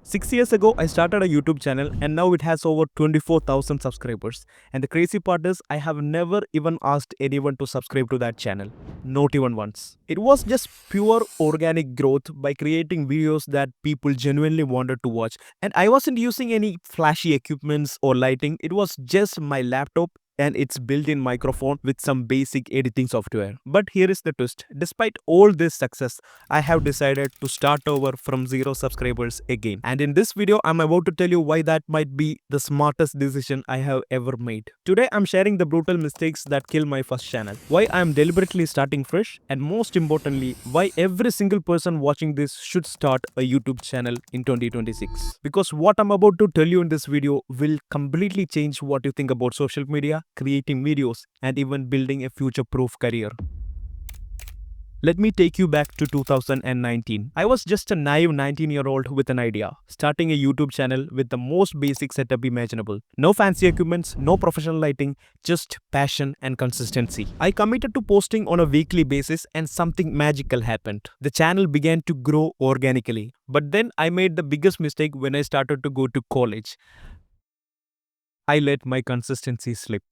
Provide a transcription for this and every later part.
6 years ago, I started a YouTube channel and now it has over 24,000 subscribers. And the crazy part is, I have never even asked anyone to subscribe to that channel. Not even once. It was just pure organic growth by creating videos that people genuinely wanted to watch. And I wasn't using any flashy equipments or lighting, it was just my laptop and its built-in microphone with some basic editing software. But here is the twist. Despite all this success, I have decided to start over from zero subscribers again. And in this video, I'm about to tell you why that might be the smartest decision I have ever made. Today, I'm sharing the brutal mistakes that killed my first channel, why I'm deliberately starting fresh, and most importantly, why every single person watching this should start a YouTube channel in 2026. Because what I'm about to tell you in this video will completely change what you think about social media, creating videos, and even building a future-proof career. Let me take you back to 2019. I was just a naive 19-year-old with an idea, starting a YouTube channel with the most basic setup imaginable. No fancy equipments, no professional lighting, just passion and consistency. I committed to posting on a weekly basis and something magical happened. The channel began to grow organically. But then I made the biggest mistake when I started to go to college. I let my consistency slip.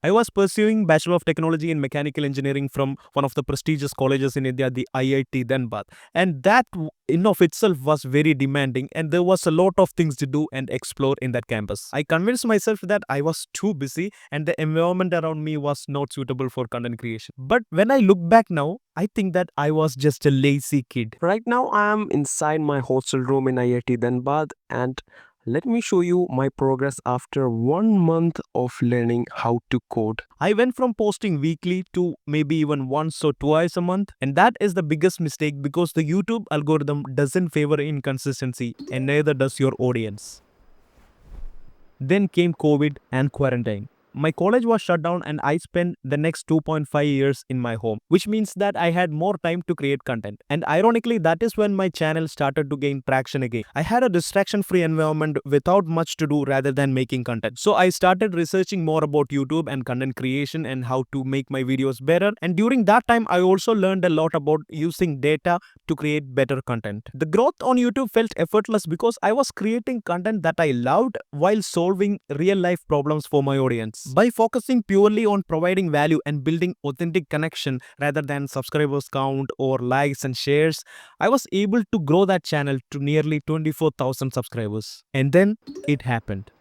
I was pursuing Bachelor of Technology in Mechanical Engineering from one of the prestigious colleges in India, the IIT Dhanbad. And that in of itself was very demanding and there was a lot of things to do and explore in that campus. I convinced myself that I was too busy and the environment around me was not suitable for content creation. But when I look back now, I think that I was just a lazy kid. Right now, I am inside my hostel room in IIT Dhanbad, and let me show you my progress after 1 month of learning how to code. I went from posting weekly to maybe even once or twice a month, and that is the biggest mistake because the YouTube algorithm doesn't favor inconsistency and neither does your audience. Then came COVID and quarantine. My college was shut down and I spent the next 2.5 years in my home, which means that I had more time to create content. And ironically, that is when my channel started to gain traction again. I had a distraction-free environment without much to do rather than making content. So I started researching more about YouTube and content creation and how to make my videos better. And during that time, I also learned a lot about using data to create better content. The growth on YouTube felt effortless because I was creating content that I loved while solving real-life problems for my audience. By focusing purely on providing value and building authentic connection rather than subscribers count or likes and shares, I was able to grow that channel to nearly 24,000 subscribers. And then it happened.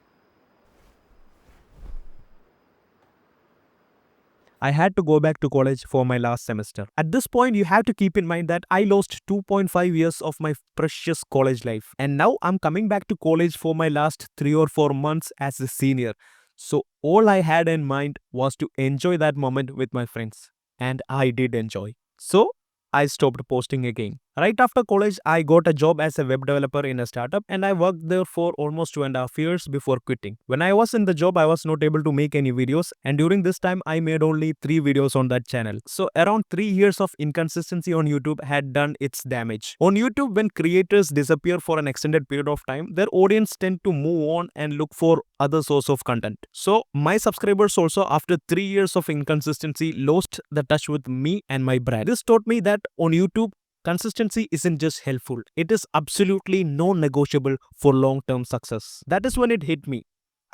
I had to go back to college for my last semester. At this point, you have to keep in mind that I lost 2.5 years of my precious college life. And now I'm coming back to college for my last 3 or 4 months as a senior. So all I had in mind was to enjoy that moment with my friends. And I did enjoy. So I stopped posting again. Right after college, I got a job as a web developer in a startup and I worked there for almost 2.5 years before quitting. When I was in the job, I was not able to make any videos and during this time, I made only 3 videos on that channel. So around 3 years of inconsistency on YouTube had done its damage. On YouTube, when creators disappear for an extended period of time, their audience tend to move on and look for other source of content. So my subscribers also after 3 years of inconsistency lost the touch with me and my brand. This taught me that on YouTube, consistency isn't just helpful, it is absolutely non-negotiable for long-term success. That is when it hit me.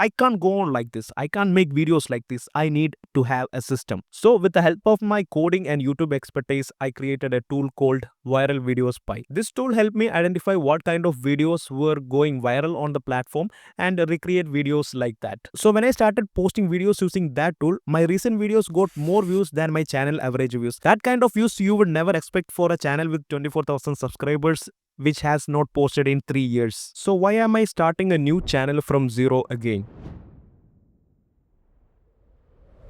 I can't go on like this. I can't make videos like this. I need to have a system. So with the help of my coding and YouTube expertise, I created a tool called Viral Video Spy. This tool helped me identify what kind of videos were going viral on the platform and recreate videos like that. So when I started posting videos using that tool, my recent videos got more views than my channel average views. That kind of views you would never expect for a channel with 24,000 subscribers which has not posted in 3 years. So why am I starting a new channel from zero again?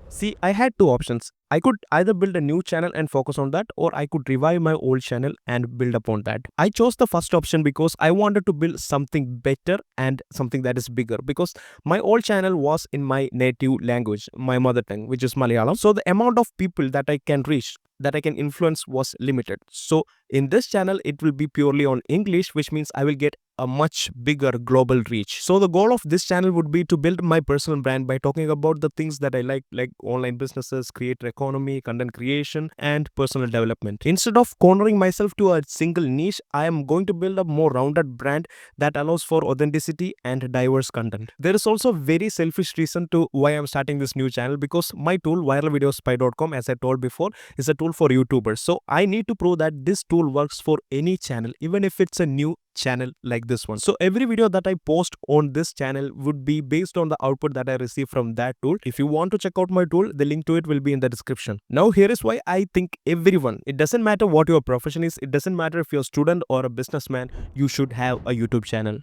See, I had two options. I could either build a new channel and focus on that, or I could revive my old channel and build upon that. I chose the first option because I wanted to build something better and something that is bigger, because my old channel was in my native language, my mother tongue, which is Malayalam. So the amount of people that I can reach, that I can influence was limited. So in this channel, it will be purely on English, which means I will get a much bigger global reach. So the goal of this channel would be to build my personal brand by talking about the things that I like online businesses, creator economy, content creation, and personal development. Instead of cornering myself to a single niche, I am going to build a more rounded brand that allows for authenticity and diverse content. There is also a very selfish reason to why I'm starting this new channel, because my tool viralvideospy.com, as I told before, is a tool for YouTubers. So I need to prove that this tool works for any channel, even if it's a new channel like this one. So every video that I post on this channel would be based on the output that I receive from that tool. If you want to check out my tool, the link to it will be in the description. Now here is why I think everyone, it doesn't matter what your profession is, it doesn't matter if you're a student or a businessman, you should have a YouTube channel.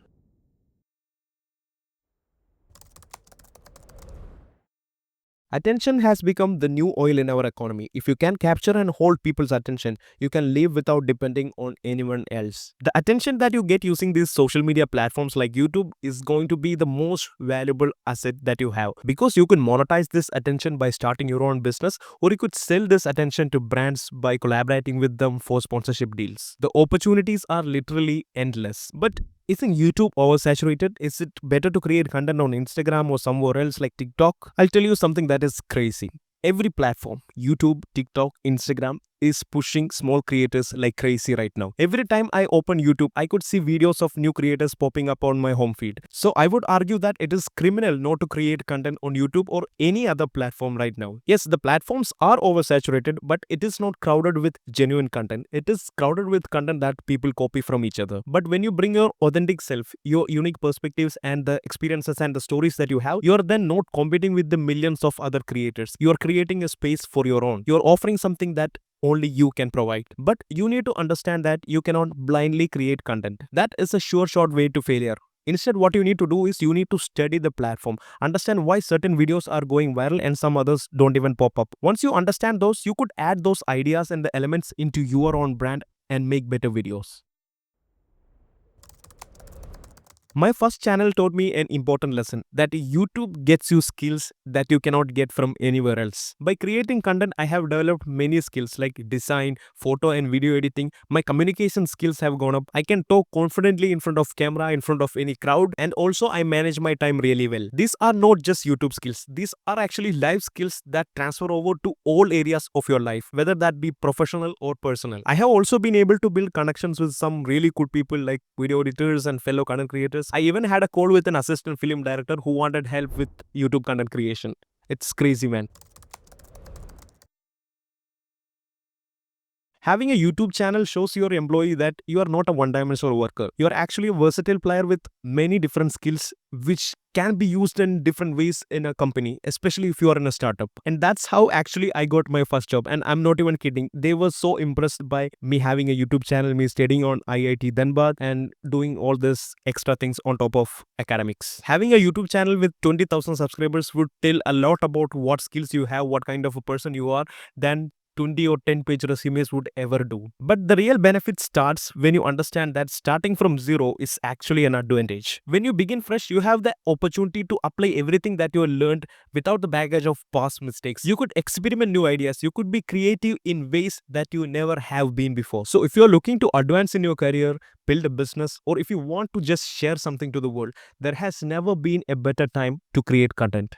Attention has become the new oil in our economy. If you can capture and hold people's attention, you can live without depending on anyone else. The attention that you get using these social media platforms like YouTube is going to be the most valuable asset that you have, because you can monetize this attention by starting your own business, or you could sell this attention to brands by collaborating with them for sponsorship deals. The opportunities are literally endless. But isn't YouTube oversaturated? Is it better to create content on Instagram or somewhere else like TikTok? I'll tell you something that is crazy. Every platform, YouTube, TikTok, Instagram, is pushing small creators like crazy right now. Every time I open YouTube, I could see videos of new creators popping up on my home feed. So I would argue that it is criminal not to create content on YouTube or any other platform right now. Yes, the platforms are oversaturated, but it is not crowded with genuine content. It is crowded with content that people copy from each other. But when you bring your authentic self, your unique perspectives and the experiences and the stories that you have, you are then not competing with the millions of other creators. You are creating a space for your own. You are offering something that only you can provide. But you need to understand that you cannot blindly create content. That is a sure shot way to failure. Instead, what you need to do is you need to study the platform, understand why certain videos are going viral and some others don't even pop up. Once you understand those, you could add those ideas and the elements into your own brand and make better videos. My first channel taught me an important lesson, that YouTube gets you skills that you cannot get from anywhere else. By creating content, I have developed many skills like design, photo and video editing. My communication skills have gone up. I can talk confidently in front of camera, in front of any crowd, and also I manage my time really well. These are not just YouTube skills. These are actually life skills that transfer over to all areas of your life, whether that be professional or personal. I have also been able to build connections with some really good people like video editors and fellow content creators. I even had a call with an assistant film director who wanted help with YouTube content creation. It's crazy, man. Having a YouTube channel shows your employee that you are not a one-dimensional worker. You are actually a versatile player with many different skills which can be used in different ways in a company, especially if you are in a startup. And that's how actually I got my first job. And I'm not even kidding. They were so impressed by me having a YouTube channel, me studying on IIT Dhanbad and doing all this extra things on top of academics. Having a YouTube channel with 20,000 subscribers would tell a lot about what skills you have, what kind of a person you are, than 20 or 10 page resumes would ever do. But the real benefit starts when you understand that starting from zero is actually an advantage. When you begin fresh, you have the opportunity to apply everything that you learned without the baggage of past mistakes. You could experiment new ideas. You could be creative in ways that you never have been before. So if you're looking to advance in your career, build a business, or if you want to just share something to the world, there has never been a better time to create content.